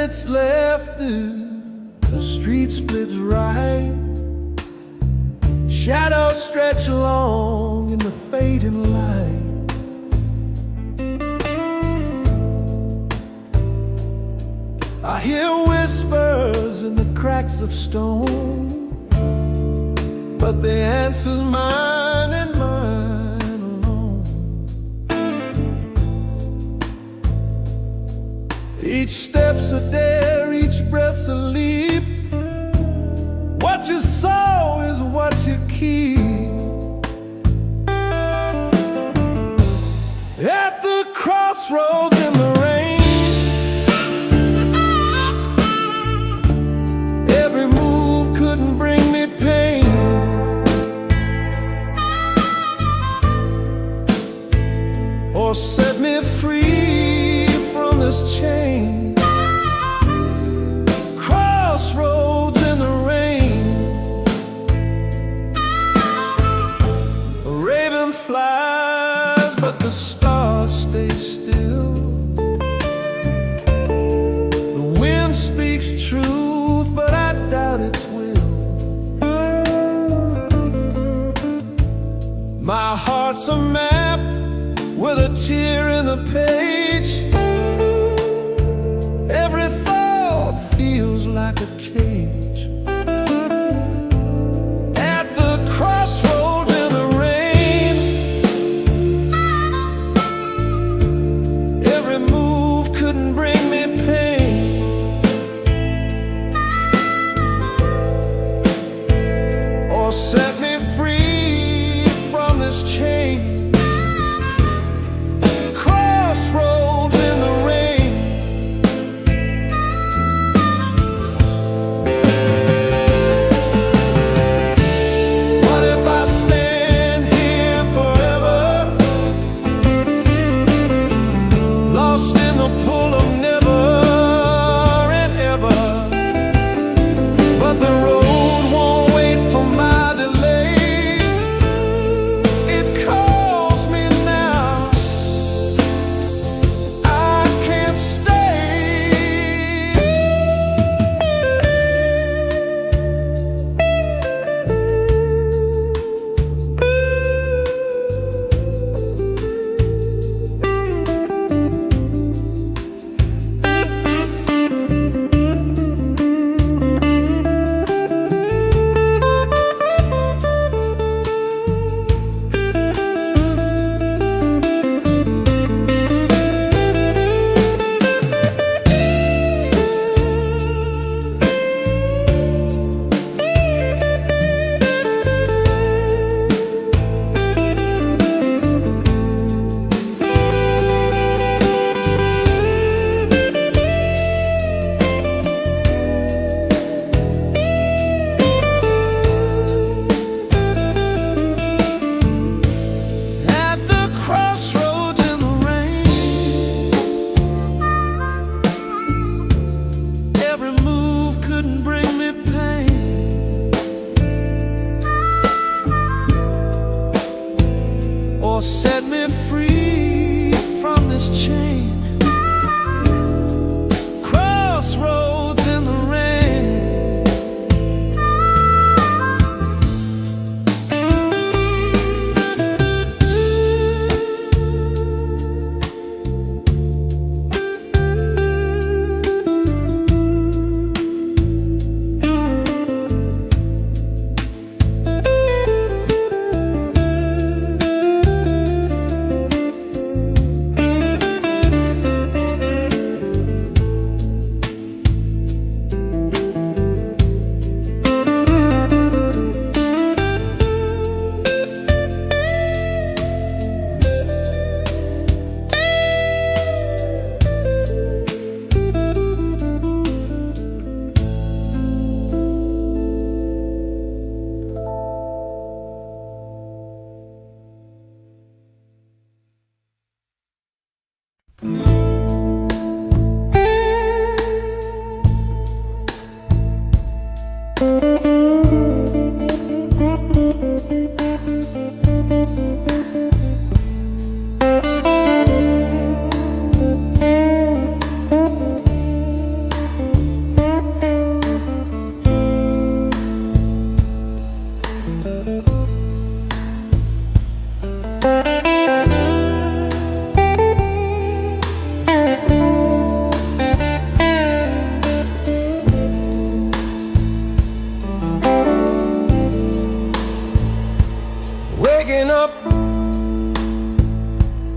minutes left, the street splits right. Shadows stretch along in the fading light. I hear whispers in the cracks of stone, but the answer's mine and mine alone. Each step's a dare, each breath's a leap. What you sow is what you keep. At the crossroads in the rain, every move couldn't bring me pain. Or set me free from this chain. Crossroads in the rain, a raven flies, but the stars stay still. The wind speaks truth, but I doubt its will. My heart's a map with a tear in the page. Every thought feels like a cage. At the crossroads in the rain, every move couldn't bring me pain. Or set me free from this chain. Crossroads in the rain. What if I stand here forever, lost in the pull of never and ever? But the road won't wait for my delay. It calls me now. I can't stay. At the crossroads in the rain, every move couldn't bring me pain. Or set me free from this chain. Crossroads in the rain.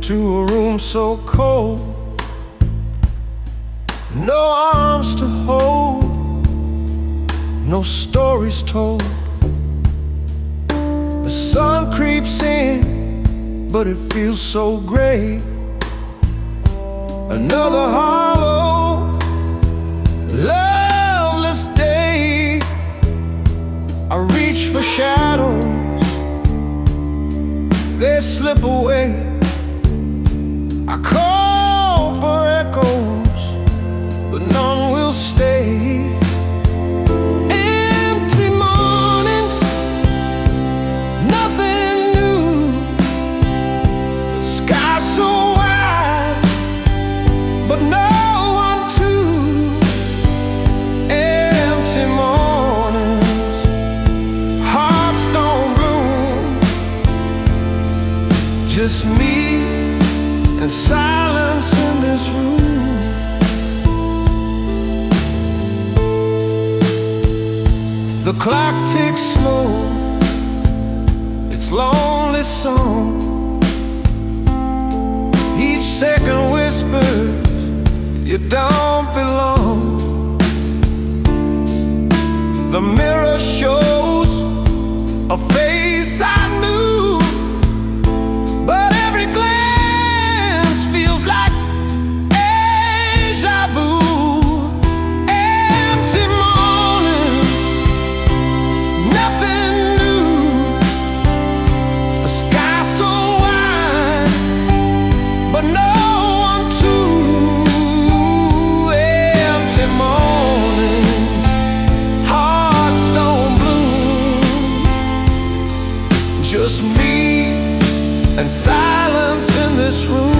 to a room so cold, no arms to hold, no stories told. The sun creeps in, but it feels so gray. Another hollow, loveless day. I reach for shadows, they slip away. I call for echoes, but none will stay. Empty mornings, nothing new. The sky so wide, but no one to. Empty mornings, hearts don't bloom. Just me and silence in this room. The clock ticks slow, its lonely song. Each second whispers, you don't belong. The mirror shows a face I knew, but every glance feels like deja vu. Empty mornings, nothing new. A sky so wide, but no one to. Empty mornings, hearts don't bloom. Just me and silence in this room.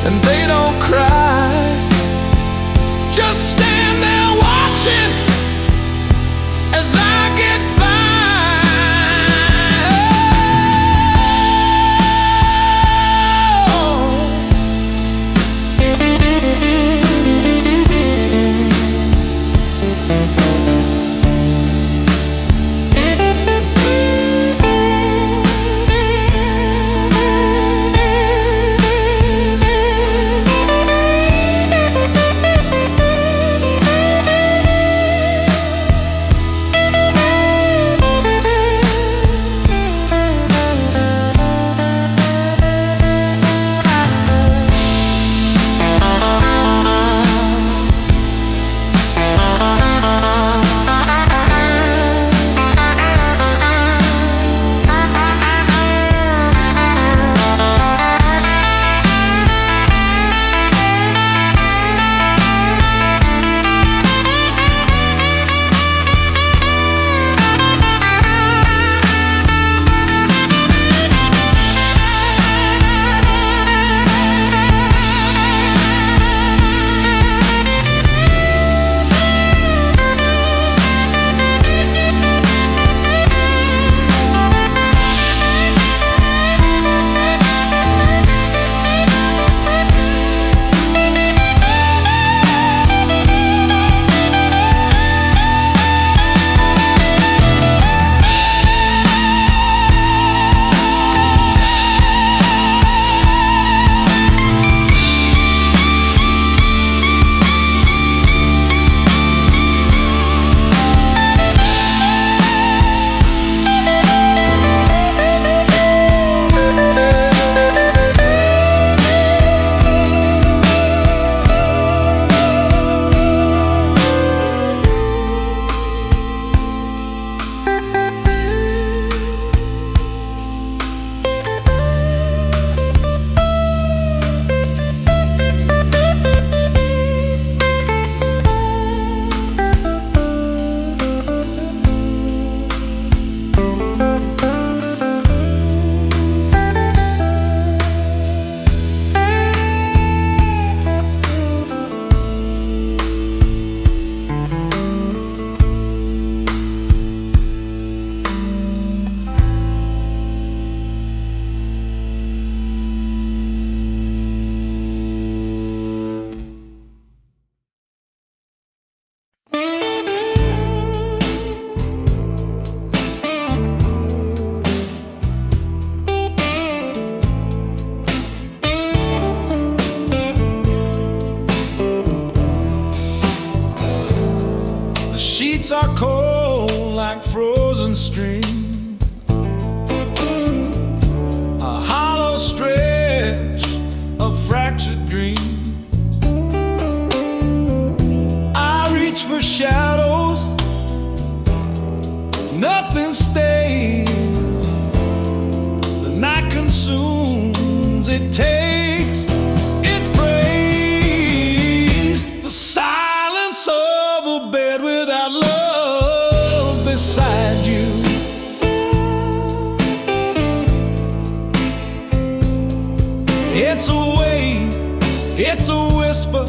And they don't cry, just stand there watching as I get Streets are cold like frozen stream, a hollow stretch of fractured dream. I reach for shadows, nothing stays. The night consumes, it takes, it frays. The silence of a bed without love beside you. It's a wave, it's a whisper,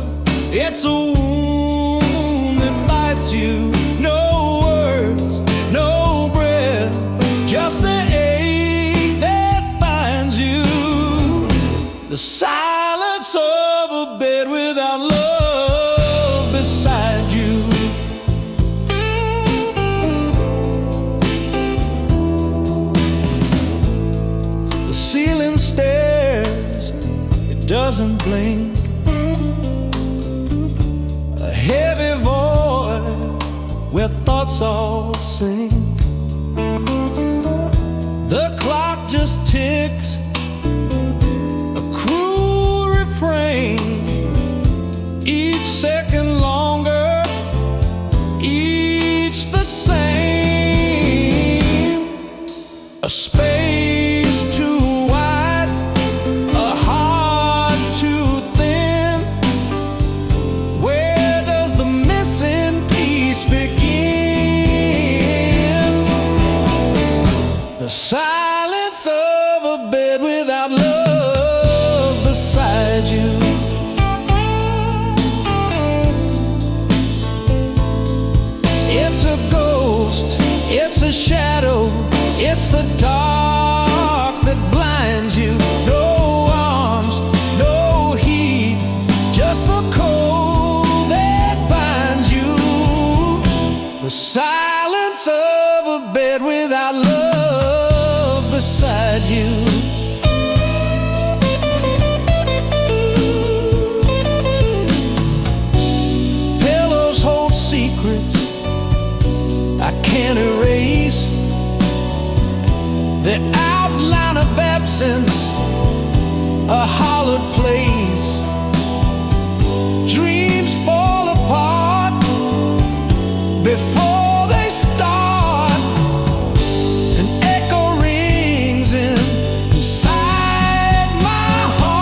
it's a wound that bites you. No words, no breath, just the ache that binds you. The silence of a bed without love beside you. The ceiling stares, it doesn't blink. A heavy void where thoughts all sink. The clock just ticks, a cruel refrain. Each second longer, each the same. A space too wide, a heart too thin. Where does the missing piece begin? The silence of a bed without love beside you. It's a ghost, it's a shadow, it's the dark that blinds you. No arms, no heat, just the cold that binds you. The silence of a bed without love beside you. Pillows hold secrets I can't erase. The outline of absence, a hollowed place. Dreams fall apart before they start. An echo rings inside my heart.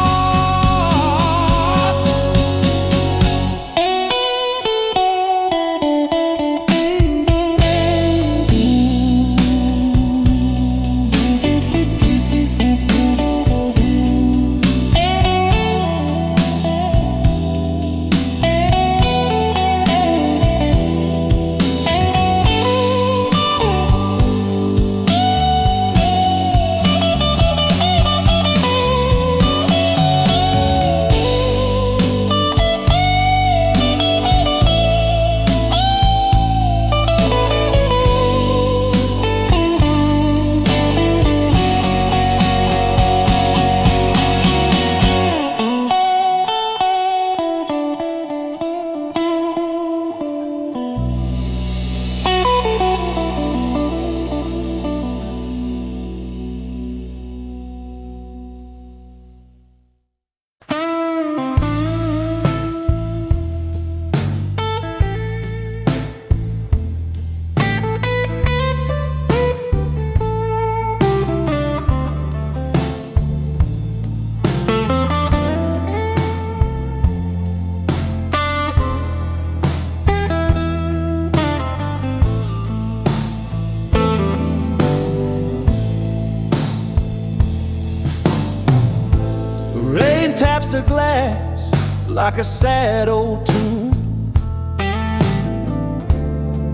Rain taps the glass like a sad old tune.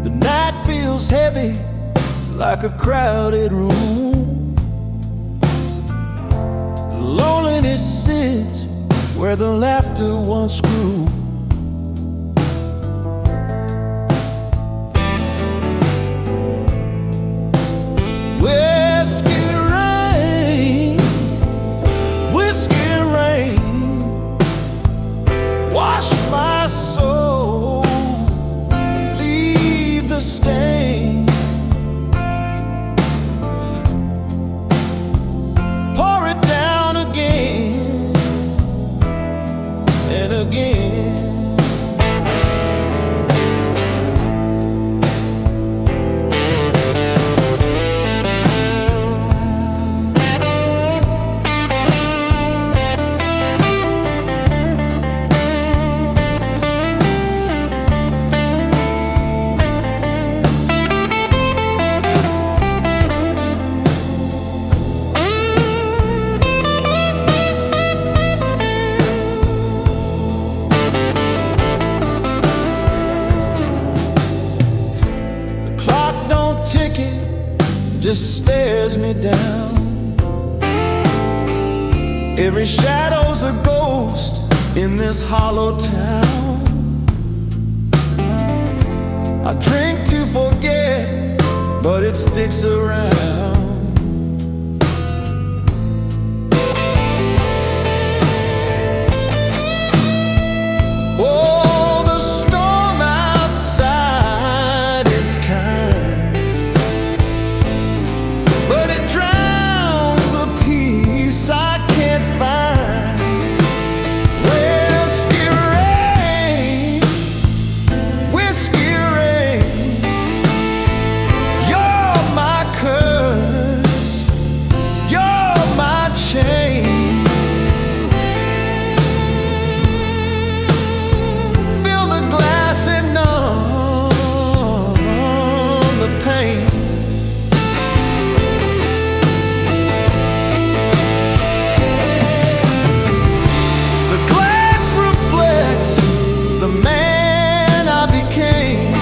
The night feels heavy like a crowded room. Loneliness sits where the laughter once grew. Whiskey rain, wash my soul, leave the just stares me down. Every shadow's a ghost in this hollow town. I drink to forget, but it sticks around. Oh, the storm outside is kind, but it drowns the peace I can't find. Whiskey rain, whiskey rain, you're my curse, you're my chain. Fill the glass and numb the pain. The glass reflects the man I became,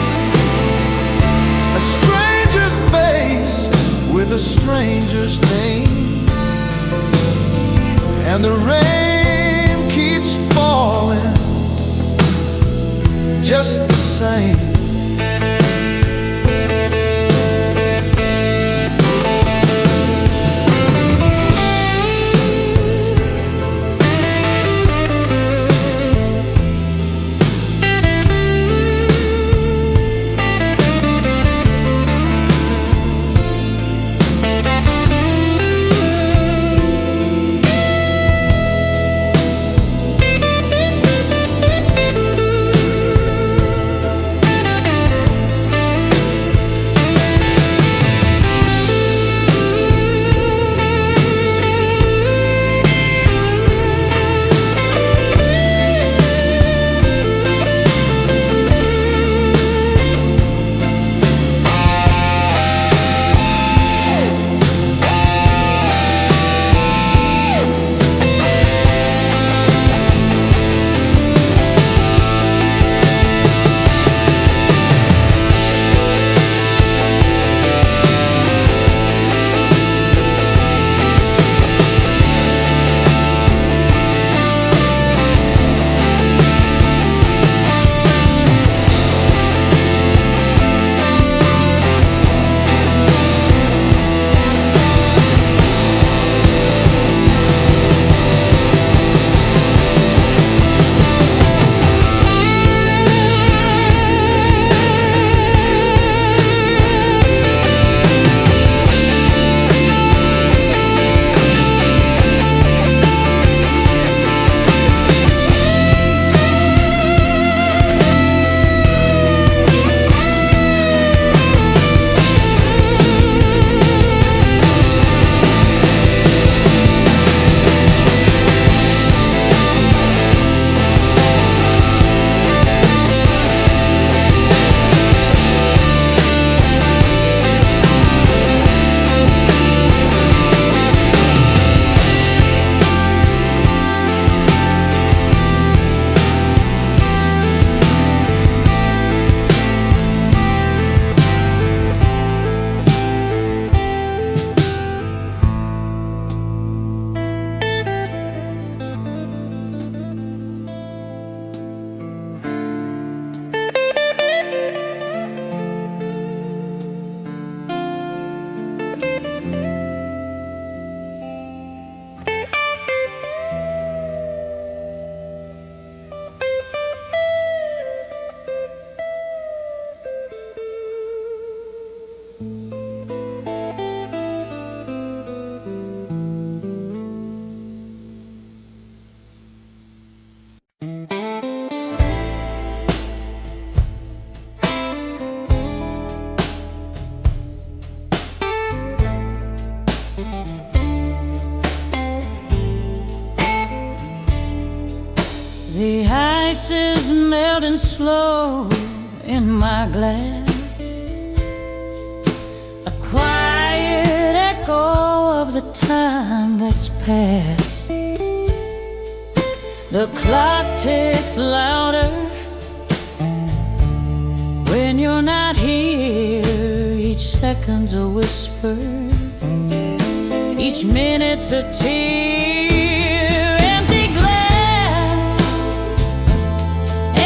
a stranger's face with a stranger's name. And the rain keeps falling just the same. The ice is melting slow in my glass, a quiet echo of the time that's past. The clock ticks louder when you're not here each seconds a whisper, each minute's a tear. Empty glass,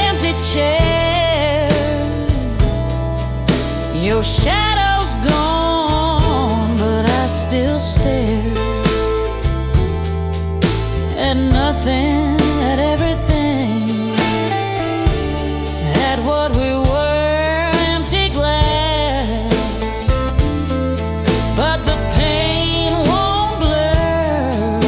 empty chair, your shadow's gone, but I still stare at nothing, at everything, at what we were. Empty glass, but the pain won't blur.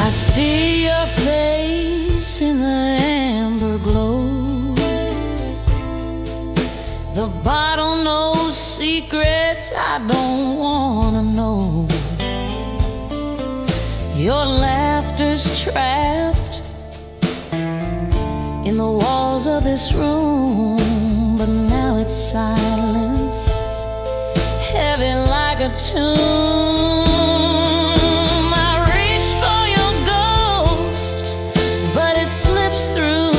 I see your face in the amber glow. The bottle knows secrets I don't wanna know. Your laughter's trapped in the walls of this room, but now it's silence, heavy like a tomb. I reach for your ghost, but it slips through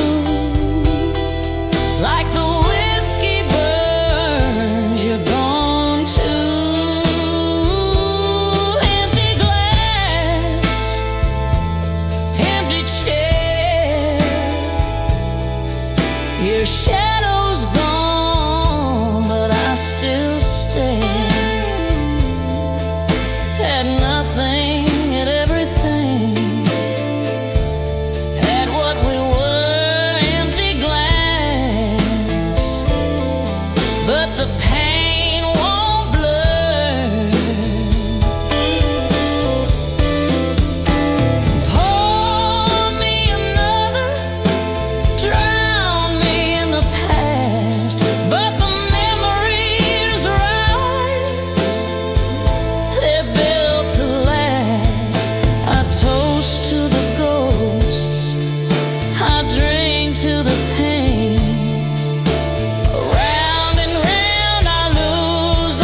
like the whiskey burns. You're gone too. Empty glass, empty chair, your shadow's gone, but I still stare at nothing, at everything, at what we were. Empty glass, but the pain won't blur. Pour me another, drown me in the past, but the memories rise, they're built to last. I toast to the ghosts, I drink to the pain. Round and round I lose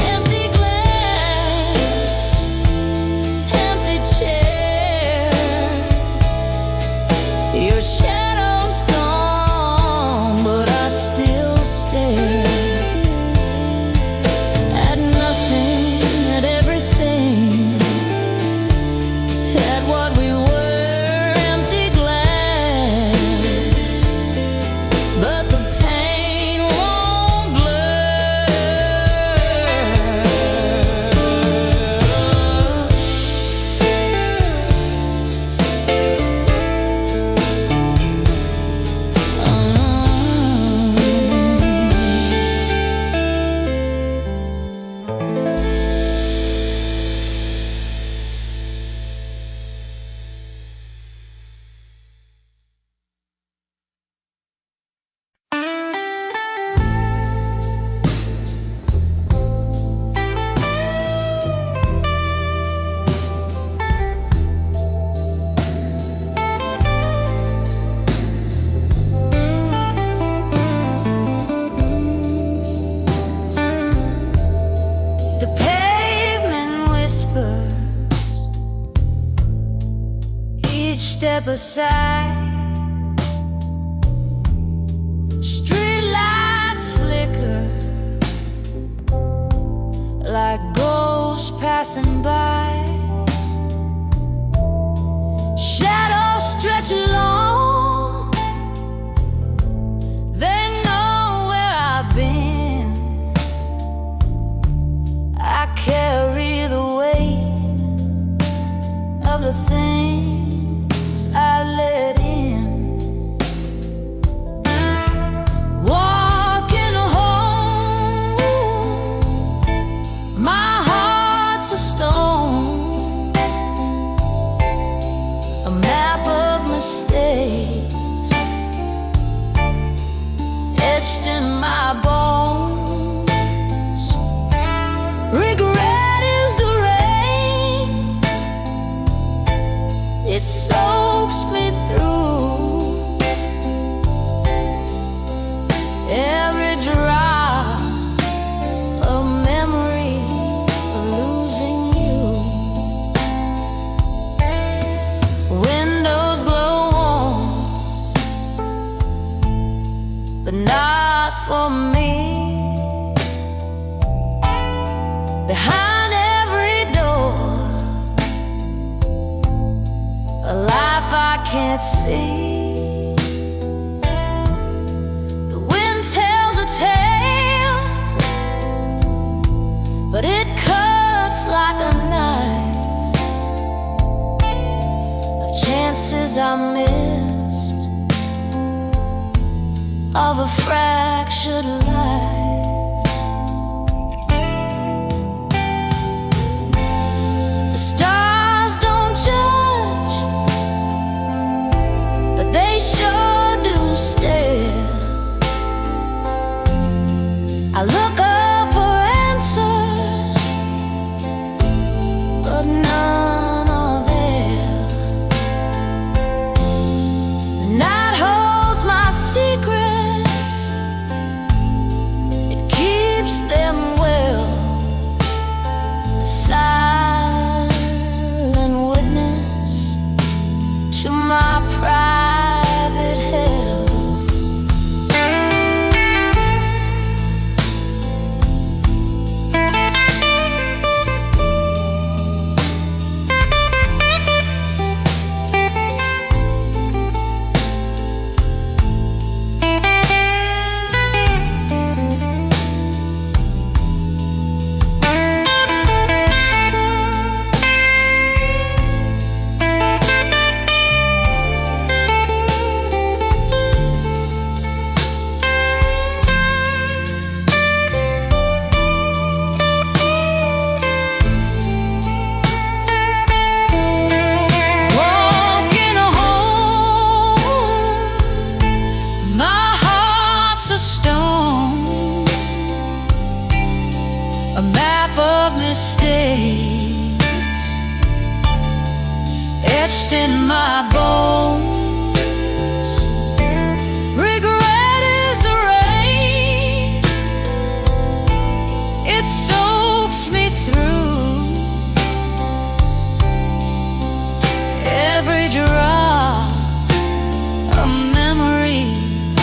empty glass, empty chair, your shadow's gone, but I still stare at nothing, at everything, at what we were. Empty glass, but the pain won't blur. The pavement whispers, each step aside. Street lights flicker like ghosts passing by. carry the weight of the things I let in. Walking home, my heart's a stone, a map of mistakes etched in my bones. Regret is the rain, it soaks me through. Every drop of memory of losing you. Windows glow warm, but not for me. Behind every door, a life I can't see. The wind tells a tale, but it cuts like a knife of chances I missed, of a fractured life. The stars don't judge, but they sure do stare. I look up for answers, but none are there. The night holds my secrets, it keeps them well. A silent witness to my private hell. Walking home, my heart's a stone, a map of mistakes etched in my bones. Regret is the rain, it soaks me through. Every drop a memory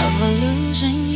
of losing you.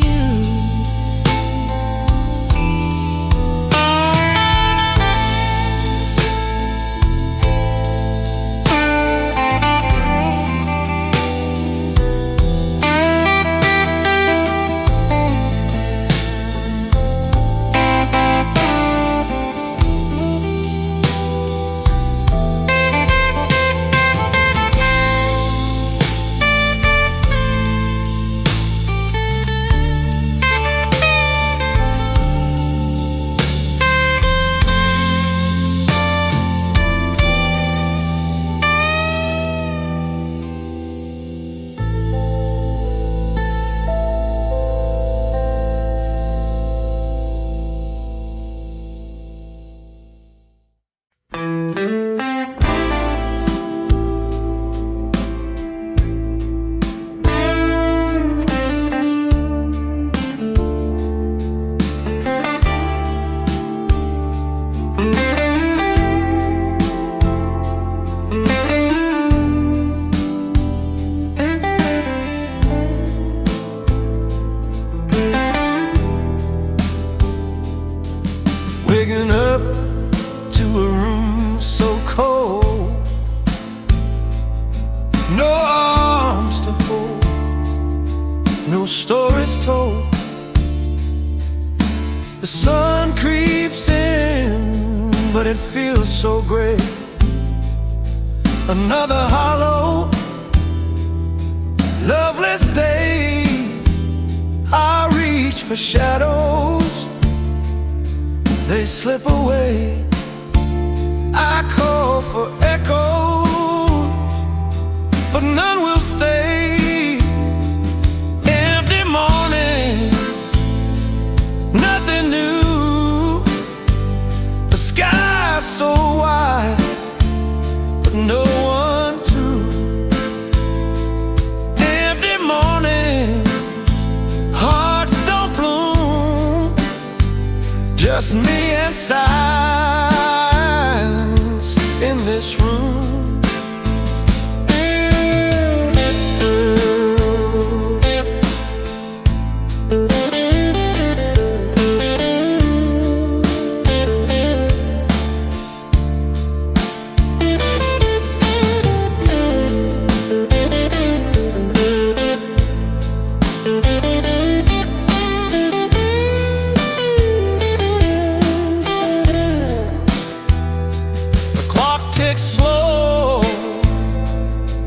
Waking up to a room so cold, no arms to hold, no stories told. The sun creeps in but it feels so great. Another hollow, loveless day. I reach for shadows, they slip away. I call for echoes, but none will stay. Empty morning, nothing new. The sky so wide, but no one to. Empty mornings, hearts don't bloom. Just me and silence in this room.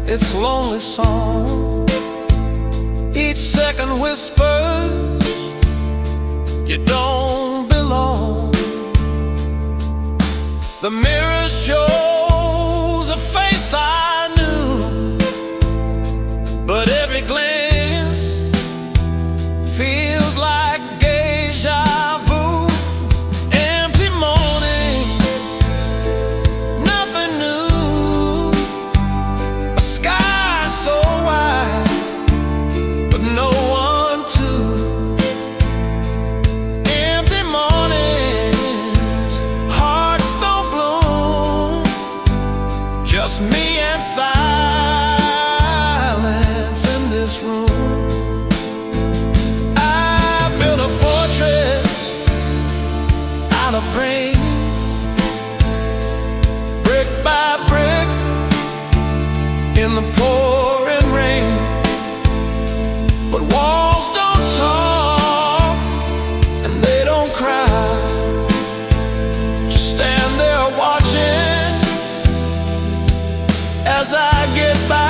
It's a lonely song. Each second whispers you don't belong. The mirror shows a face I knew, but every glance feels like deja vu. Empty morning, nothing new. So wide, but no one to. Empty mornings, hearts don't bloom. Just me and silence in this room. I built a fortress out of brain, brick by brick, in the pouring rain. But walls don't talk and they don't cry. Just stand there watching as I get by.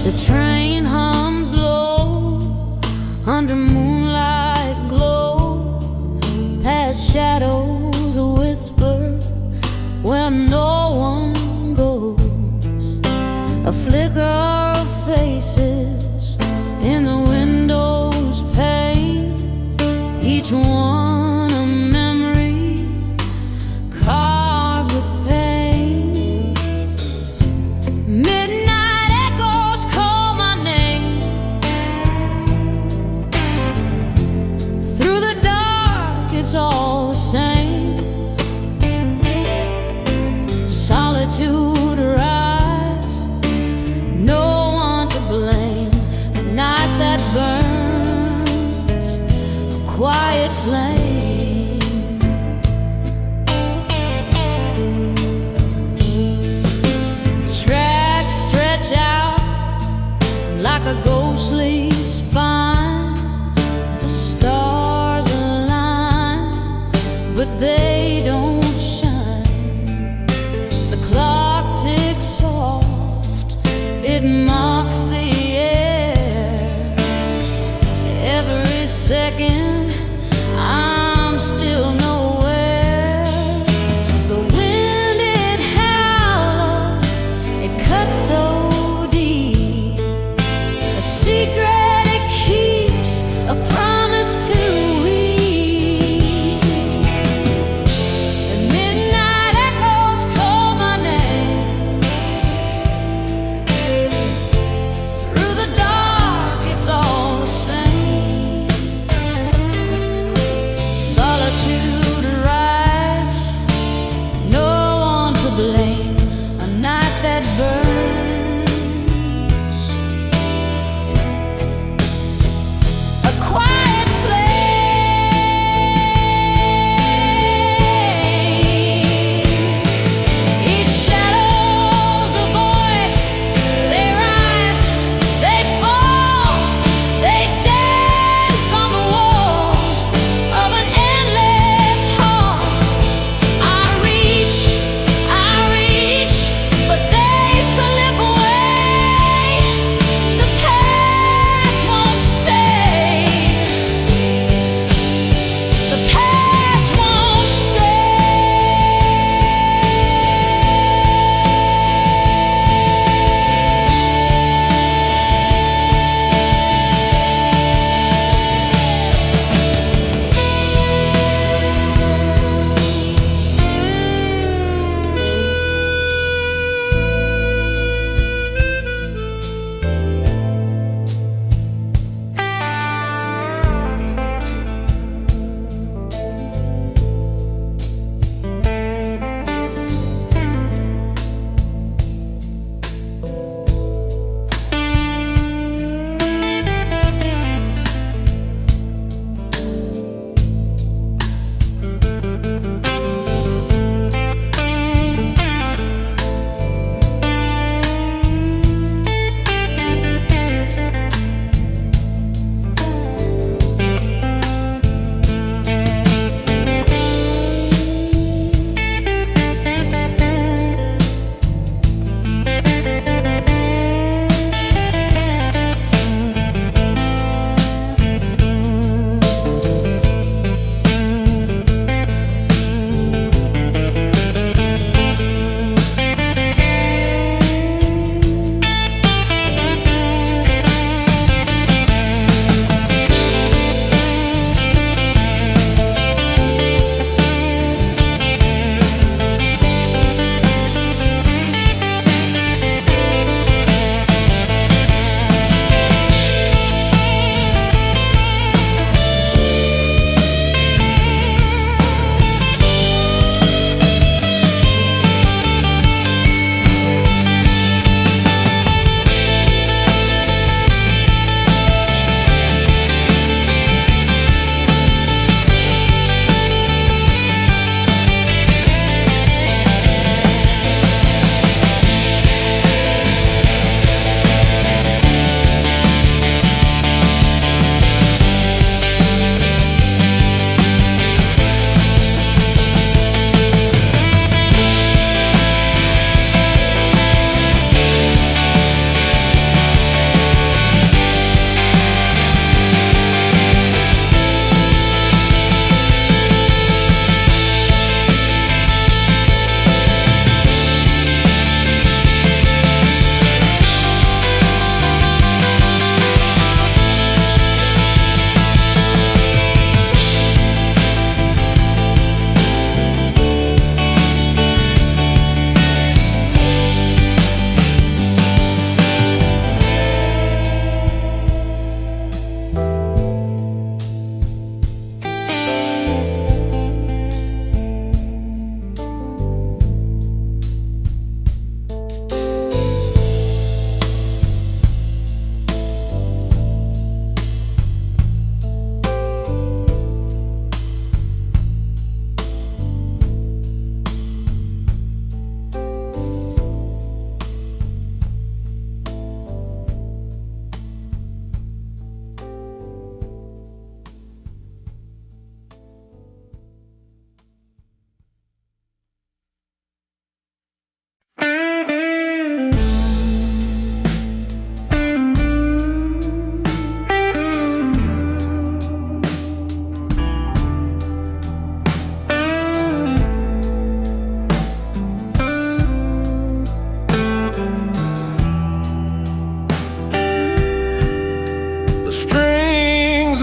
The train hums low under moonlight glow, past shadows a whisper where no one goes. A flicker of faces in the window's pane, each one a memory carved with pain. Midnight echoes call my name. Through the dark it's all the same. Solitude rides, no one to blame. A night that burns, a quiet flame. Tracks stretch out like a ghostly spine. The stars align, but they don't shine. The clock ticks soft, it marks the air. Every second I'm still nowhere. The wind it howls, it cuts so deep. A secret it keeps, a promise to weep. The midnight echoes call my name. Through the dark it's all the same. Solitude rides, no one to blame. A night that burns,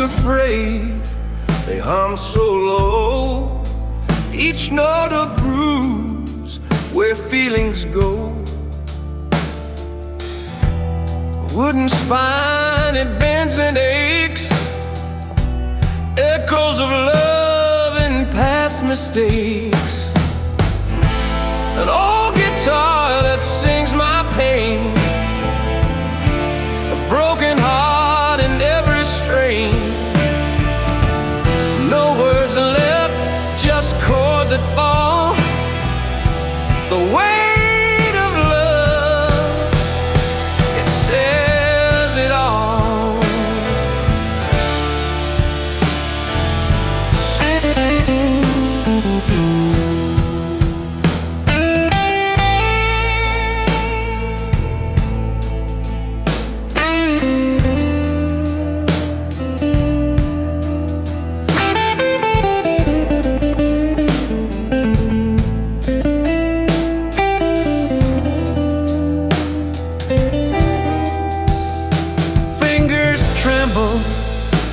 afraid. They hum so low, each note a bruise where feelings go. Wooden spine, it bends and aches, echoes of love and past mistakes. An old guitar that sings my pain, a broken heart in every strain. No words left, just chords that fall. The weight of love, it says it all.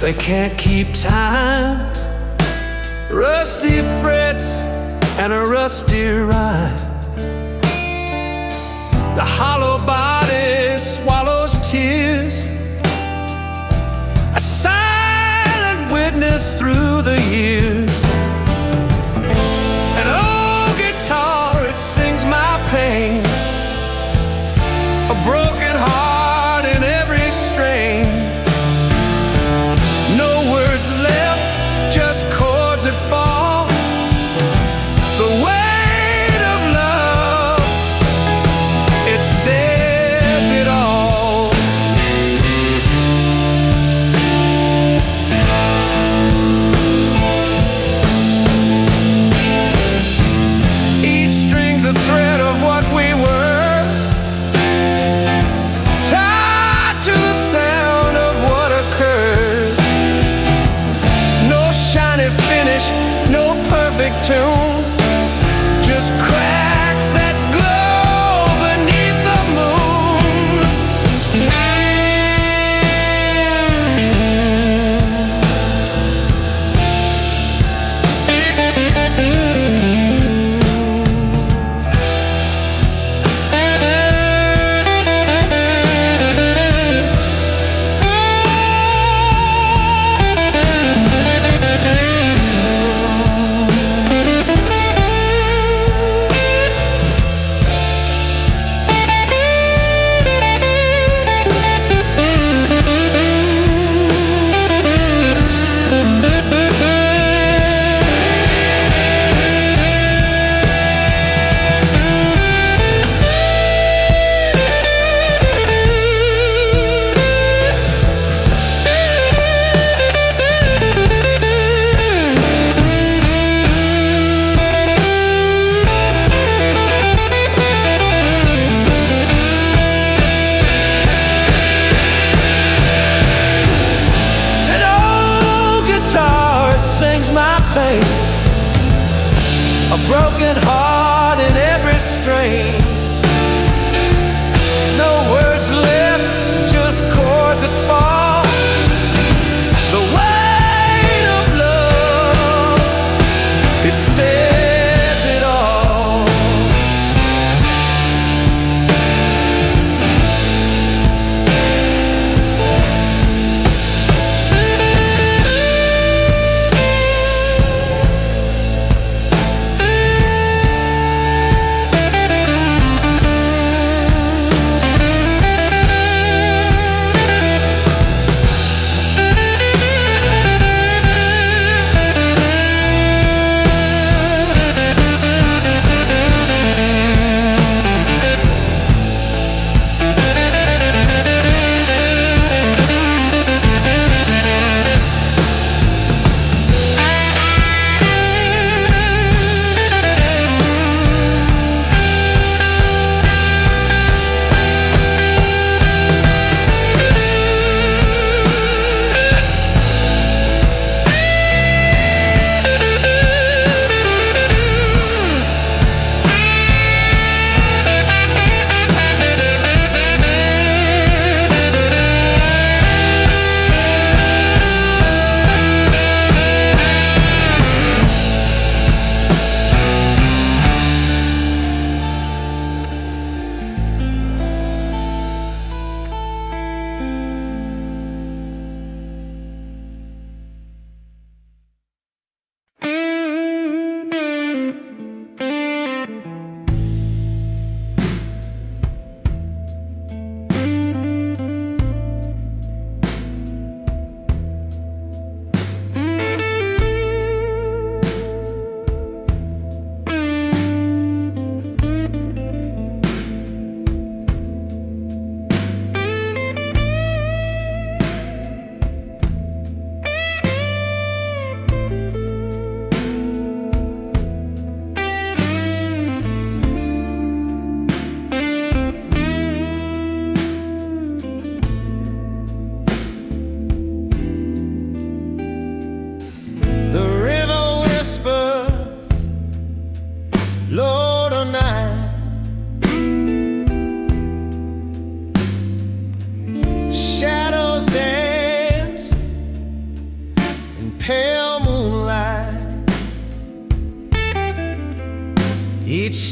They can't keep time. Rusty frets and a rusty rhyme. The hollow body swallows tears, a silent witness through the years. An old guitar, it sings my pain, a broken heart in every strain. Just chords that fall. The weight of love, it says it all. Each string's a thread of what we were, tied to the sound of what occurred. Finish, no perfect tune, just cracks that glow beneath the moon. A broken heart in every strain. No words left, just chords that fall. The weight of love, it says it all.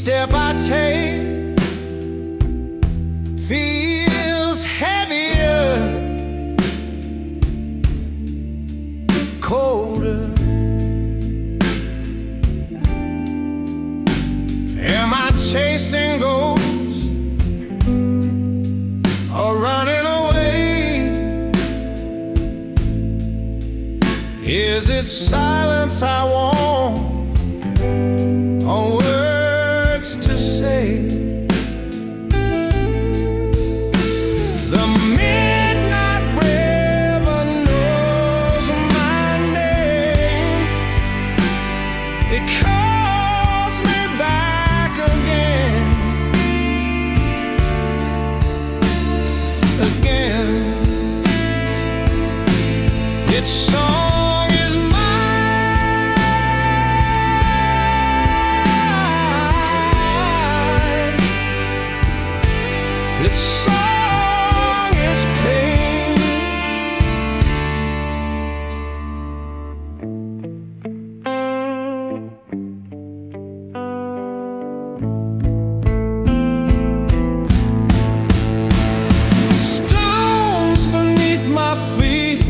step I take feels heavier, colder. Am I chasing ghosts or running away? Is it silence I want or words to say? The midnight river knows my name. It calls me back again, again. Its song is mine. Its song is pain. Stones beneath my feet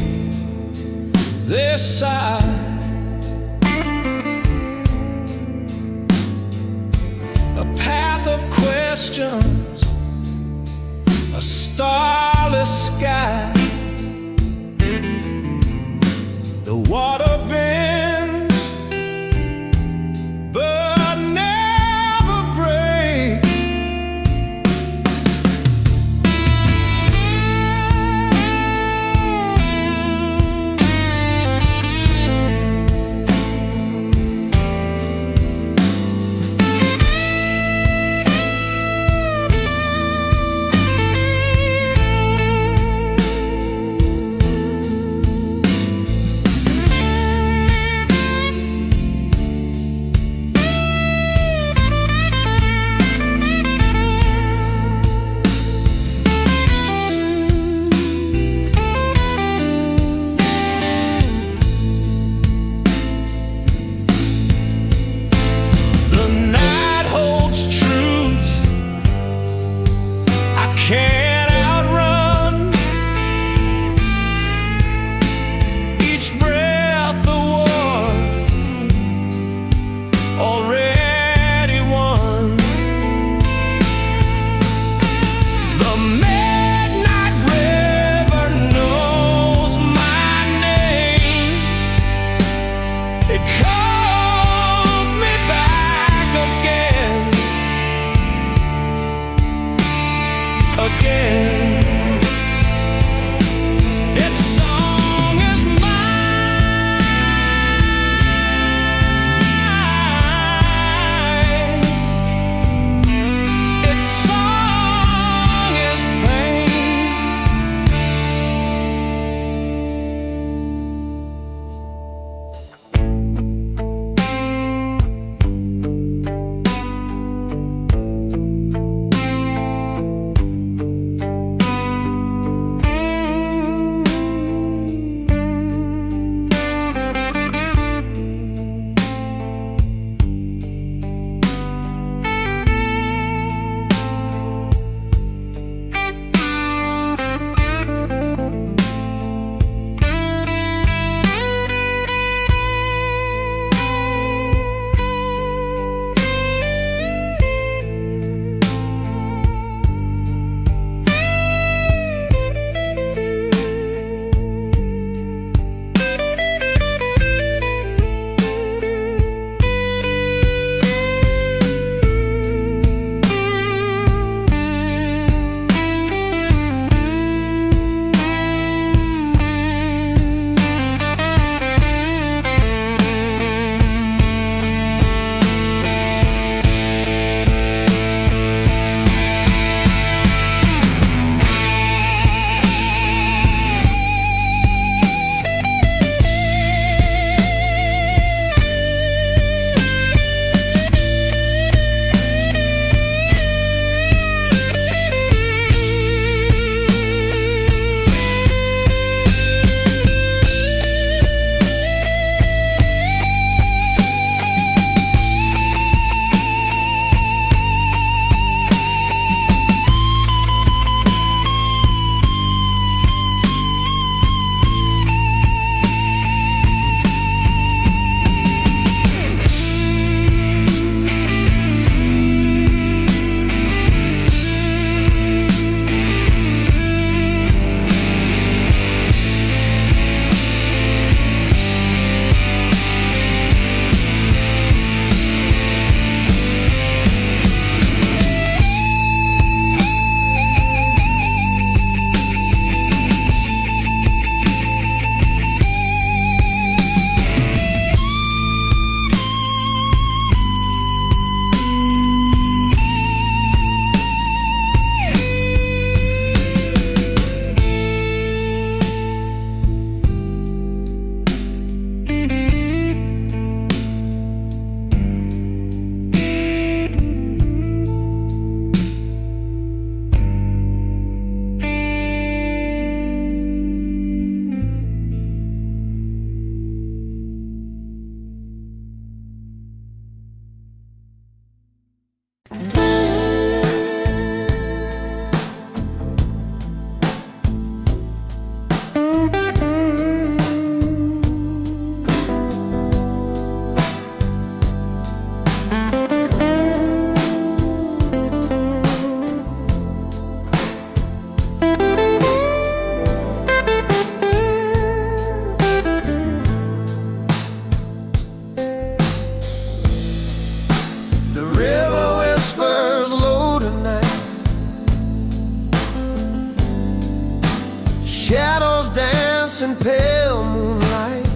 shadows dance in pale moonlight.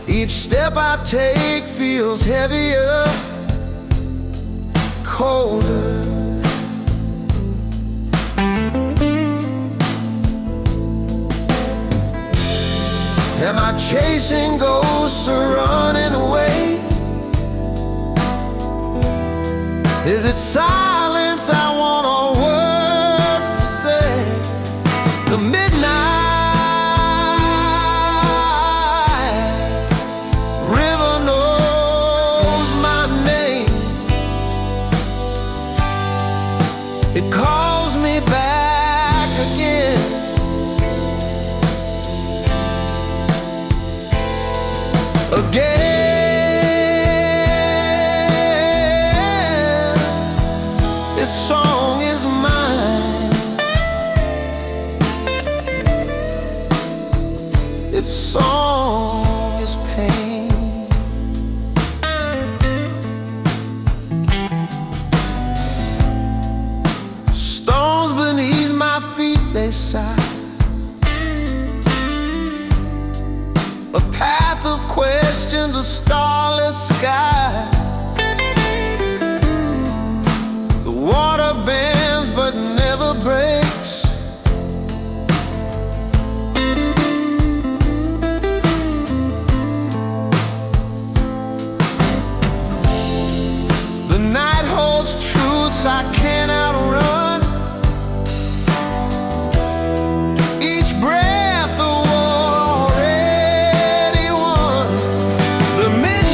Each step I take feels heavier, colder. Am I chasing ghosts or running away? Is it silence I want or words to say? The midnight river knows my name. It calls me back again. Again, its song is mine. Its song is pain. Stones beneath my feet, they sigh. A path of questions, a starless sky. The water bends but never breaks. The night holds truths I can't outrun. Each breath a war already won. The midnight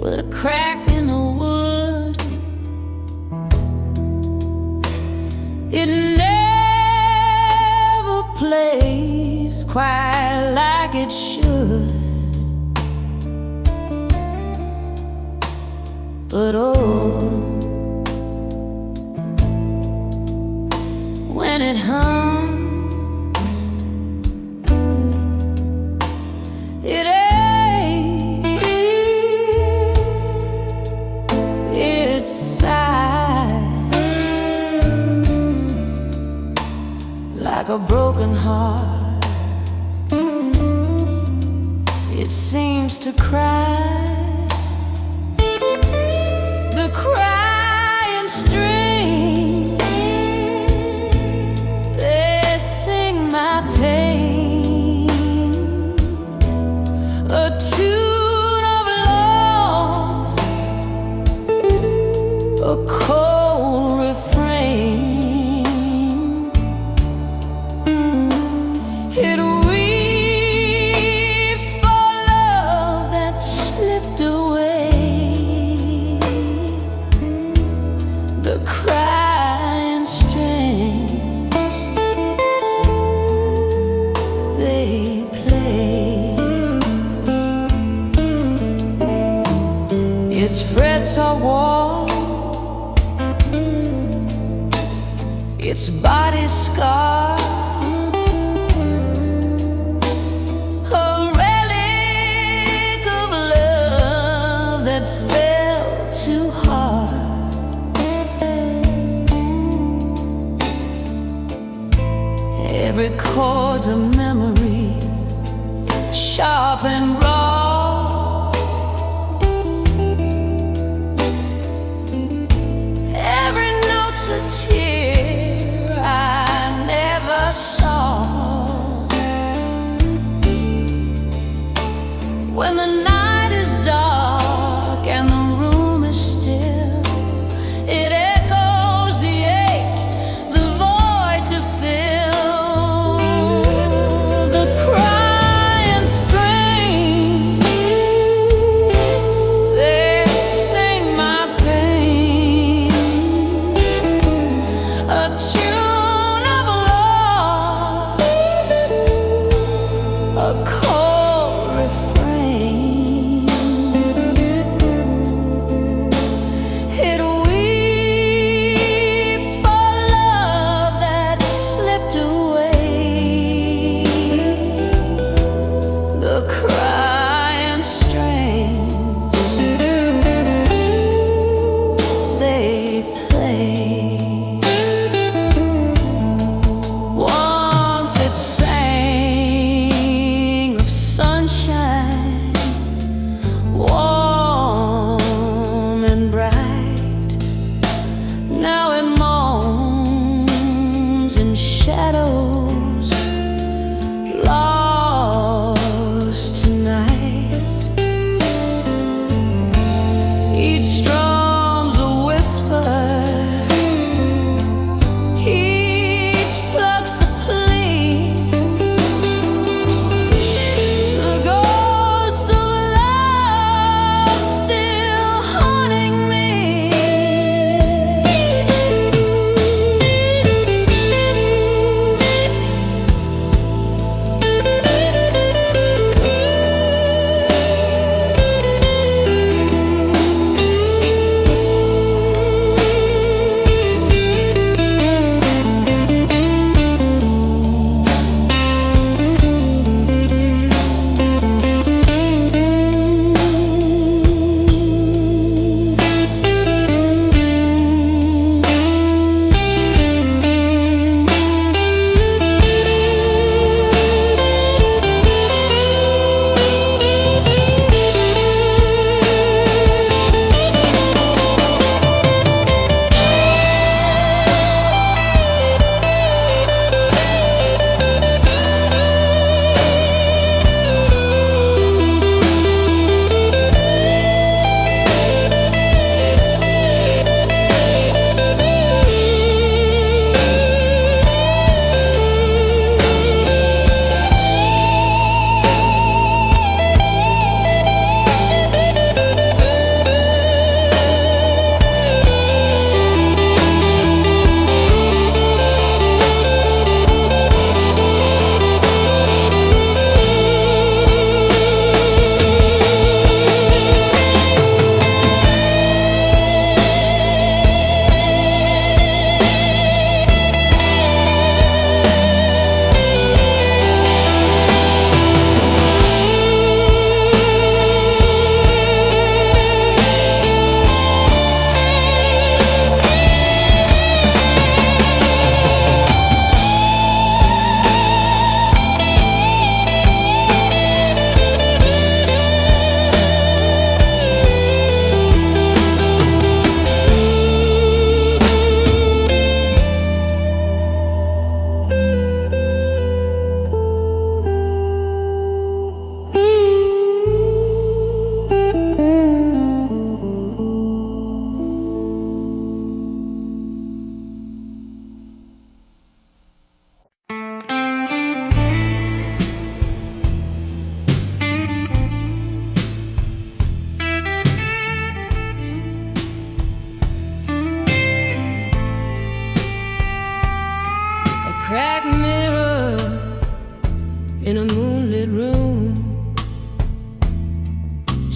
with a crack in the wood. It never plays quite like it should. But oh, when it hums, it ain't, it sighs like a broken heart. It seems to cry. The crying strings, they sing my pain, a tune of loss, a cold refrain. It weeps for love that slipped away. The crying strings, they play. Its frets are worn, its body scarred, a relic of love that fell too hard. Every chord's a memory, sharp and raw. Every note's a tear I never saw. When the night is dark and the room is still, it echoes the ache, the void to fill.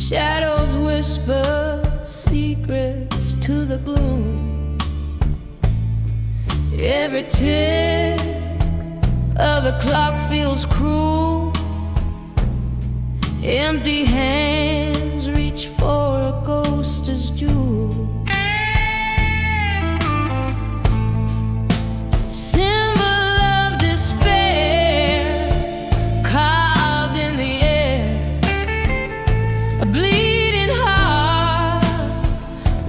Shadows whisper secrets to the gloom. Every tick of the clock feels cruel. Empty hands reach for a ghost's jewel. Symbol of despair carved in the air. A bleeding heart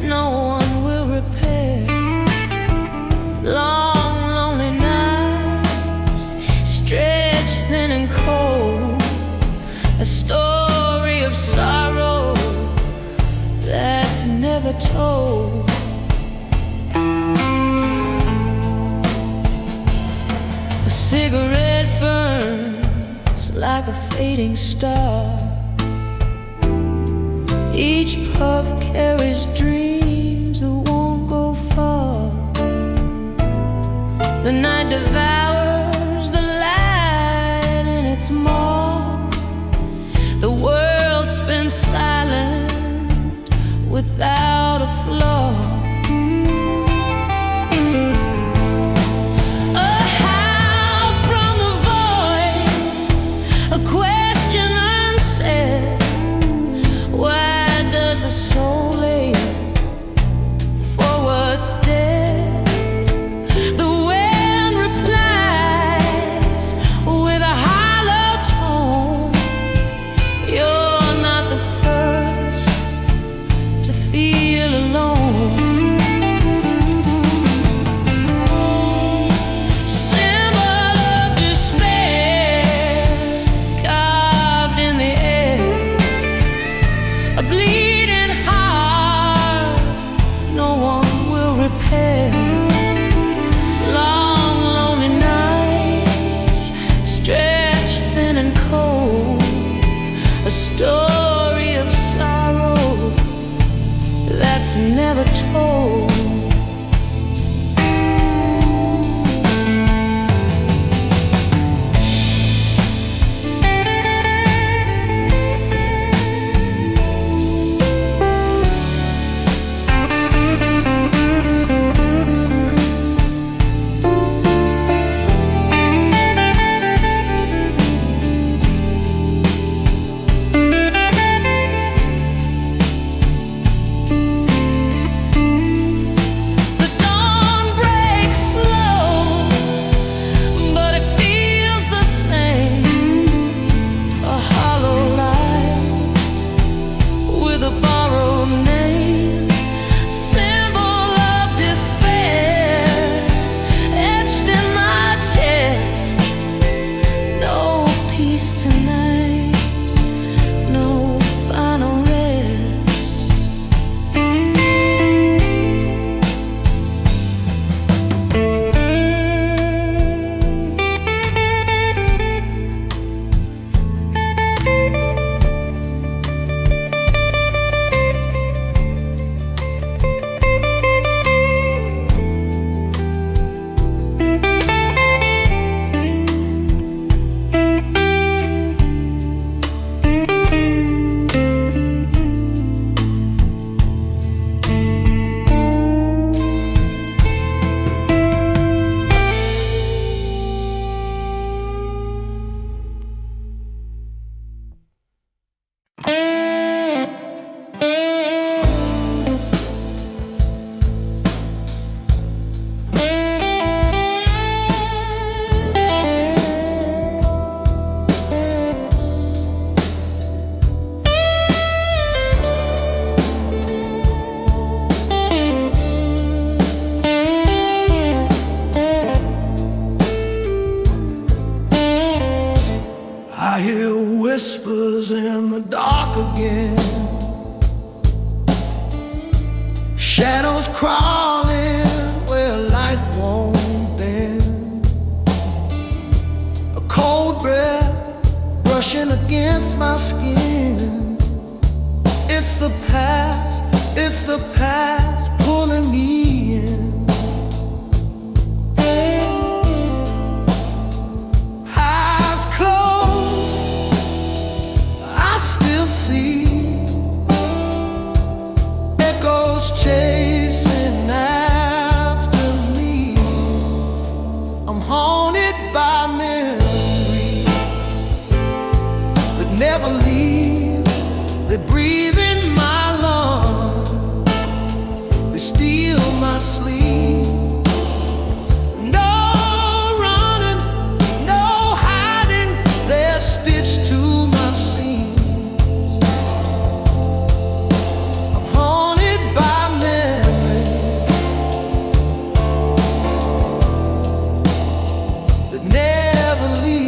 no one will repair. Long lonely nights stretch thin and cold. A story of sorrow that's never told. A cigarette burns like a fading star. Each puff carries dreams that won't go far. The night devours the light in its maw. The world spins silent without a flaw. A howl from the void, a question unsaid. Why does the soul ache for what's dead? The wind replies with a hollow tone. You're not the first to feel alone. Symbol of despair carved in the air. A bleeding heart no one will repair. Long lonely nights stretch thin and cold. A story of sorrow that's never told. The dawn breaks slow, but it feels the same. A hollow light with a borrowed name. Symbol of despair etched in my chest. No peace tonight, no final rest. I hear whispers in the dark again. Shadows crawling where light won't bend. A cold breath brushing against my skin. It's the past pulling me in. Eyes closed, I still see leave. They breathe in my lungs, they steal my sleep. No running, no hiding, they're stitched to my seams. I'm haunted by memories that never leave.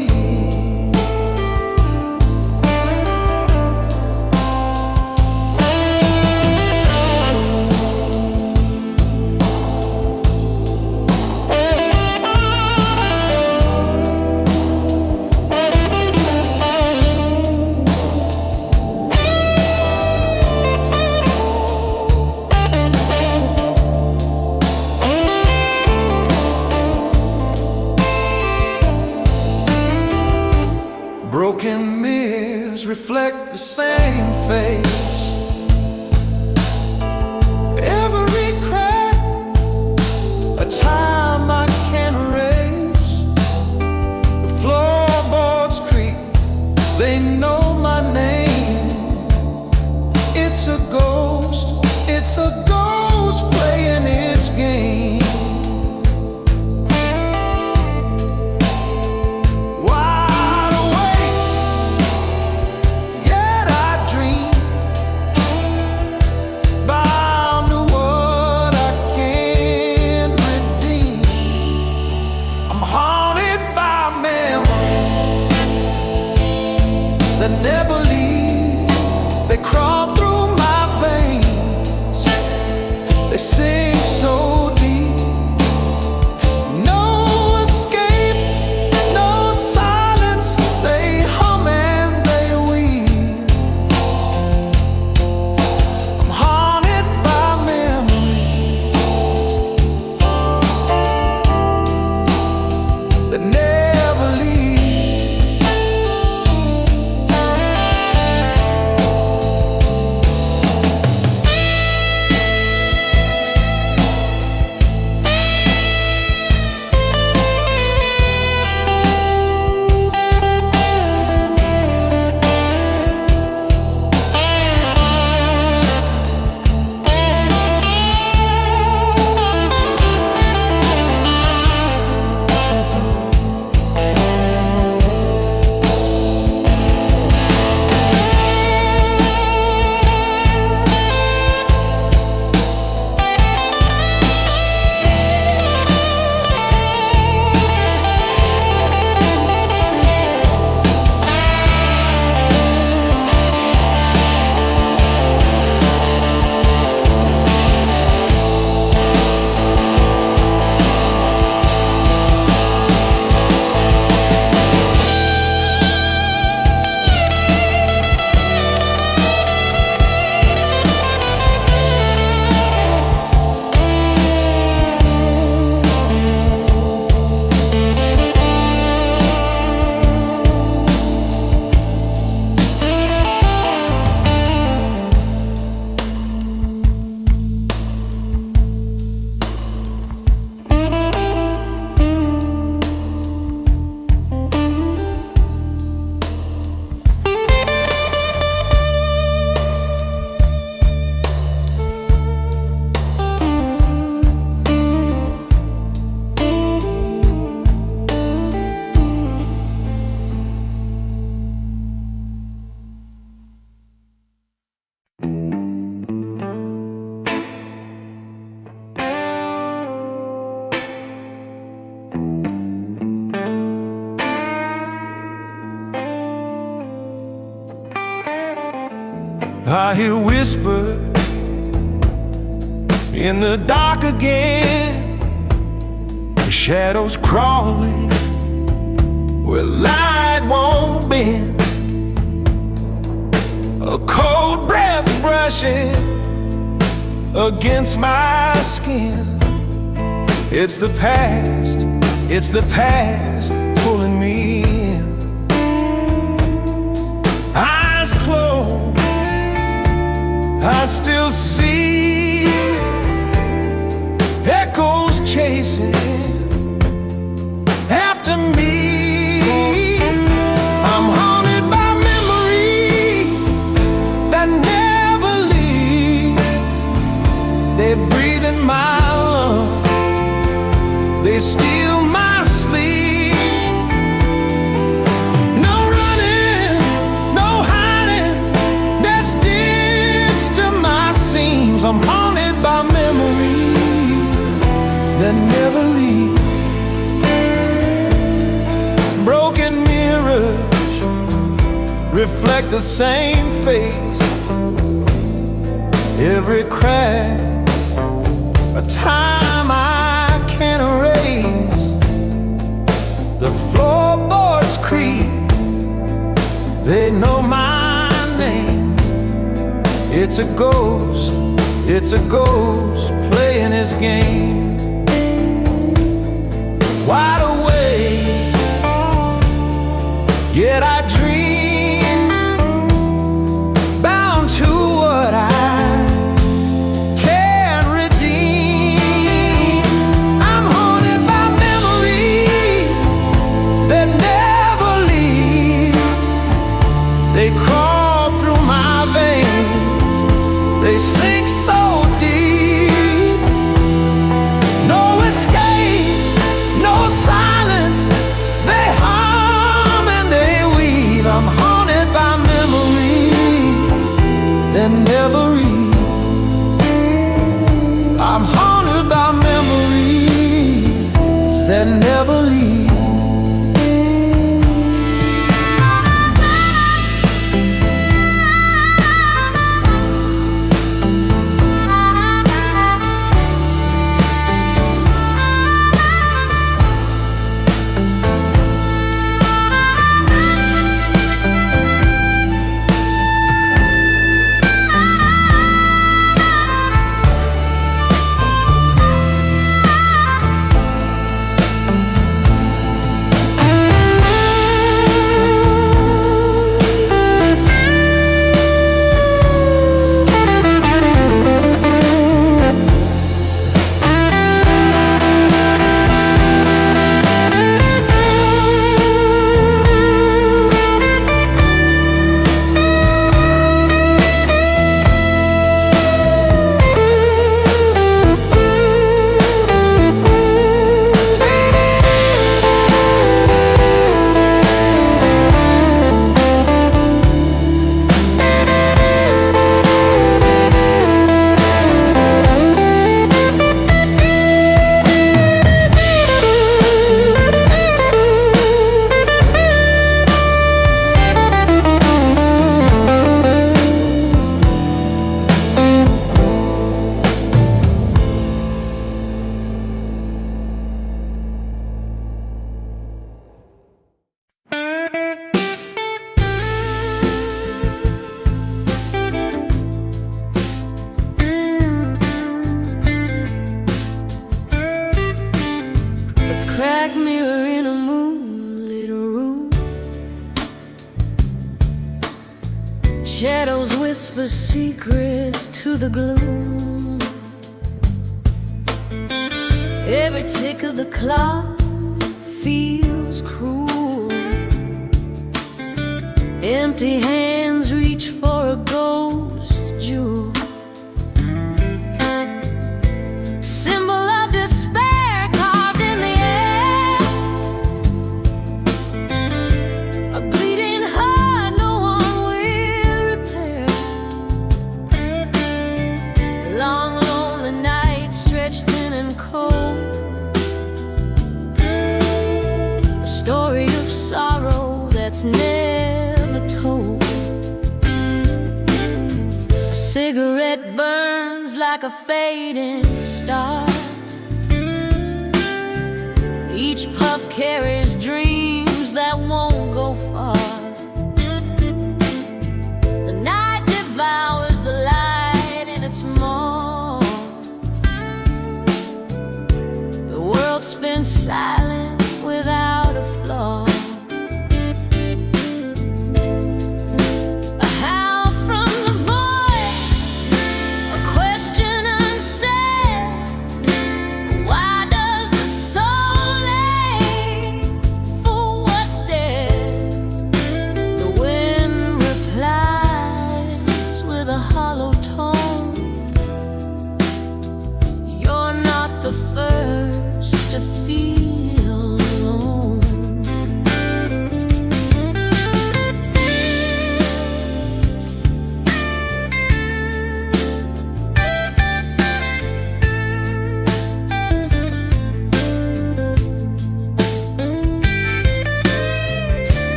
Broken mirrors reflect the same face. Every crack, a time I can't erase. The floorboards creak, they know my name. It's a ghost playing its game. That never leave, they crawl through my veins, they sink so deep. No escape, no silence, they hum and they weave. I'm haunted by memories that never leave. I hear whispers in the dark again, the shadows crawling where light won't bend, a cold breath brushing against my skin. It's the past pulling me in. Eyes closed, I still see echoes chasing after me. I'm haunted by memories that never leave. Broken mirrors reflect the same face. Every crack, a time I can't erase. The floorboards creak, they know my name. It's a ghost, it's a ghost playing his game. Wide awake, yet I dream, bound to what I can't redeem. I'm haunted by memories that never leave. They crawl through my veins, they sink so deep. No escape, no silence, they hum and they weave. I'm haunted by memories that never leave. I'm haunted by memories that never leave. Cracked mirror in a moonlit room, shadows whisper secrets to the gloom. Every tick of the clock feels cruel. Empty hands reach for a ghost jewel, symbol of despair carved in the air. A bleeding heart no one will repair. Long lonely nights stretched thin and cold, a story of sorrow that's never told. A cigarette burns like a fading star. Each puff carries dreams that won't